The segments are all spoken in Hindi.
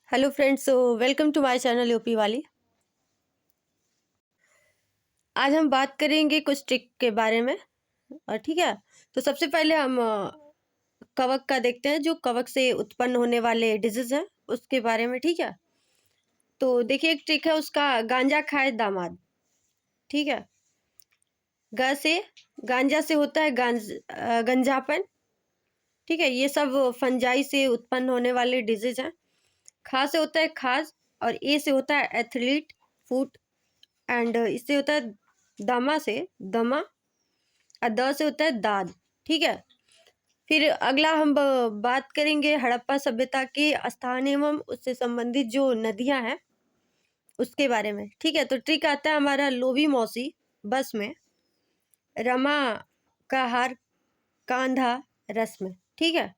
Hello friends, welcome to my channel UP वाली। आज हम बात करेंगे कुछ ट्रिक के बारे में। और ठीक है, तो सबसे पहले हम कवक का देखते हैं, जो कवक से उत्पन्न होने वाले डिजीज हैं उसके बारे में। ठीक है, तो देखिए एक ट्रिक है उसका, गांजा खाए दामाद। ठीक है, ग से गांजा से होता है गंजापन। ठीक है, ये सब फंजाई से उत्पन्न होने वाले डिजीज हैं। खा से होता है खाज, और ए से होता है एथलीट, फूट, एंड इससे होता है दमा से दमा, और द से होता है दाद। ठीक है, फिर अगला हम बात करेंगे हड़प्पा सभ्यता के स्थान एवं उससे संबंधित जो नदियां हैं उसके बारे में। ठीक है, तो ट्रिक आता है हमारा, लोभी मौसी बस में, रमा का हार कांधा रस में। ठीक है,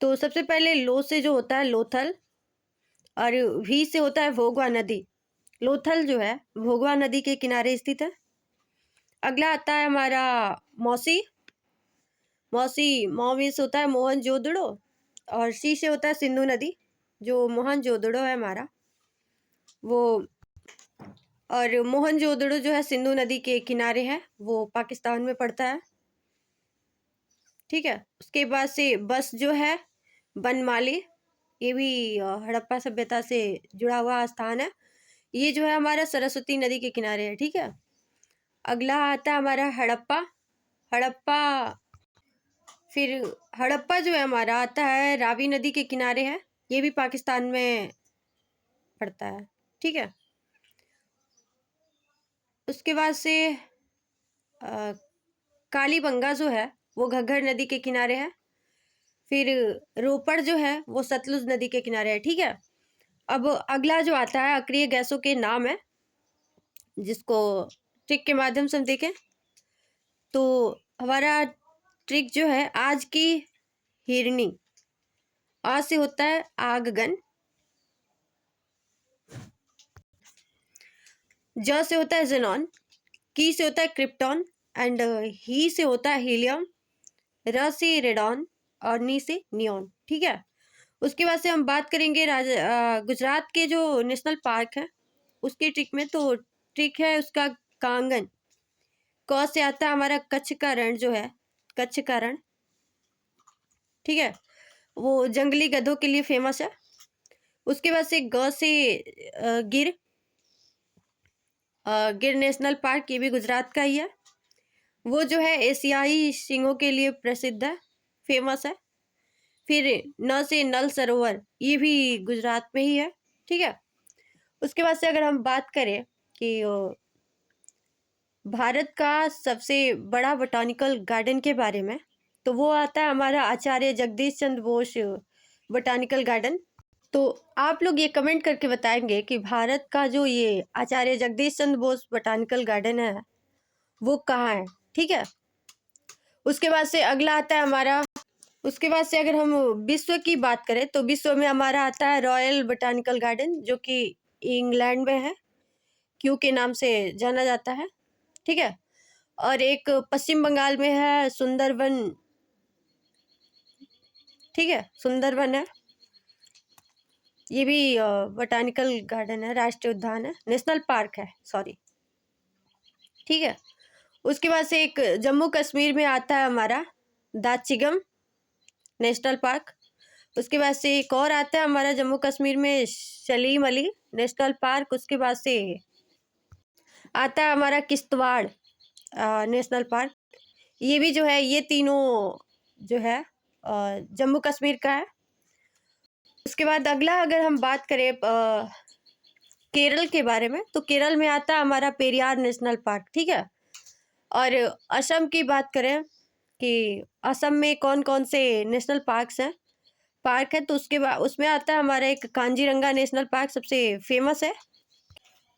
तो सबसे पहले लो से जो होता है लोथल, और वी से होता है भोगवा नदी। लोथल जो है भोगवा नदी के किनारे स्थित है। अगला आता है हमारा मौसी। मौसी में से होता है मोहन जोदड़ो, और सी से होता है सिंधु नदी, जो मोहन जोदड़ो है हमारा वो। और मोहन जोदड़ो जो है सिंधु नदी के किनारे है, वो पाकिस्तान में पड़ता है। ठीक है, उसके बाद से बस जो है बनमाली, ये भी हड़प्पा सभ्यता से जुड़ा हुआ स्थान है। ये जो है हमारा सरस्वती नदी के किनारे है। ठीक है, अगला आता है हमारा हड़प्पा। हड़प्पा फिर हड़प्पा जो है हमारा आता है रावी नदी के किनारे है, ये भी पाकिस्तान में पड़ता है। ठीक है, उसके बाद से कालीबंगा जो है वो घग्गर नदी के किनारे है। फिर रोपड़ जो है वो सतलुज नदी के किनारे है। ठीक है, अब अगला जो आता है अक्रिय गैसों के नाम है, जिसको ट्रिक के माध्यम से हम देखें तो हमारा ट्रिक जो है, आज की हिरनी। आ से होता है आगगन, ज से होता है जेनॉन, की से होता है क्रिप्टॉन, एंड ही से होता है हीलियम, र से रेडॉन, और नी से नियॉन। ठीक है, उसके बाद से हम बात करेंगे गुजरात के जो नेशनल पार्क है उसकी ट्रिक में। तो ट्रिक है उसका कांगन। क से आता है हमारा कच्छ का रण जो है, कच्छ का रण। ठीक है, वो जंगली गधों के लिए फेमस है। उसके बाद से ग से गिर, गिर नेशनल पार्क, ये भी गुजरात का ही है। वो जो है एशियाई सिंहों के लिए प्रसिद्ध है, फेमस है। फिर न से नल सरोवर, ये भी गुजरात में ही है। ठीक है, उसके बाद से अगर हम बात करें कि भारत का सबसे बड़ा बोटानिकल गार्डन के बारे में, तो वो आता है हमारा आचार्य जगदीश चंद्र बोस बोटानिकल गार्डन। तो आप लोग ये कमेंट करके बताएंगे कि भारत का जो ये आचार्य जगदीश चंद्र बोस बोटानिकल गार्डन है वो कहाँ है। ठीक है, उसके बाद से अगला आता है हमारा, उसके बाद से अगर हम विश्व की बात करें तो विश्व में हमारा आता है रॉयल बोटानिकल गार्डन, जो कि इंग्लैंड में है, क्यू के नाम से जाना जाता है। ठीक है, और एक पश्चिम बंगाल में है सुंदरबन। ठीक है, सुंदरबन है, ये भी बोटानिकल गार्डन है, राष्ट्रीय उद्यान है, नेशनल पार्क है, सॉरी। ठीक है, उसके बाद से एक जम्मू कश्मीर में आता है हमारा दाचिगम नेशनल पार्क। उसके बाद से एक और आता है हमारा जम्मू कश्मीर में सलीम अली नेशनल पार्क। उसके बाद से आता है हमारा किश्तवाड़ नेशनल पार्क, ये भी जो है, ये तीनों जो है जम्मू कश्मीर का है। उसके बाद अगला अगर हम बात करें केरल के बारे में, तो केरल में आता है हमारा पेरियार नेशनल पार्क। ठीक है, और असम की बात करें कि असम में कौन कौन से नेशनल पार्क है, तो उसके बाद उसमें आता है हमारा एक कांजीरंगा नेशनल पार्क, सबसे फेमस है।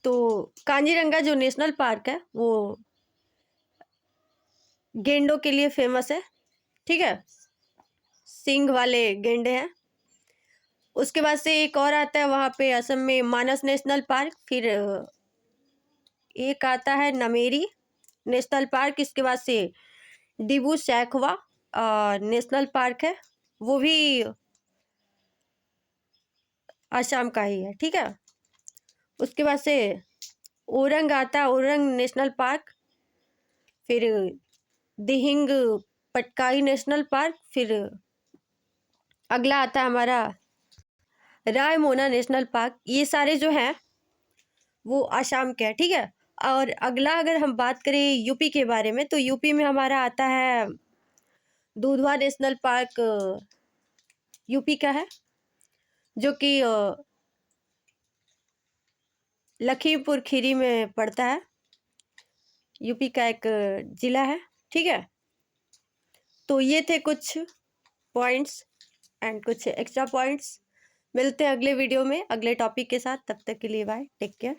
तो कांजीरंगा जो नेशनल पार्क है वो गेंडों के लिए फेमस है। ठीक है, सींग वाले गेंडे हैं। उसके बाद से एक और आता है वहाँ पे असम में मानस नेशनल पार्क। फिर एक आता है नमेरी नेशनल पार्क। इसके बाद से डिबू सैखवा नेशनल पार्क है, वो भी आसाम का ही है, ठीक है। उसके बाद से ओरंग आता है, ओरंग नेशनल पार्क। फिर दिहिंग पटकाई नेशनल पार्क। फिर अगला आता है हमारा रायमोना नेशनल पार्क। ये सारे जो हैं वो आसाम के हैं, ठीक है। और अगला अगर हम बात करें यूपी के बारे में, तो यूपी में हमारा आता है दुधवा नेशनल पार्क, यूपी का है, जो कि लखीमपुर खीरी में पड़ता है। यूपी का एक जिला है, ठीक है। तो ये थे कुछ पॉइंट्स एंड कुछ एक्स्ट्रा पॉइंट्स। मिलते हैं अगले वीडियो में अगले टॉपिक के साथ। तब तक के लिए बाय, टेक केयर।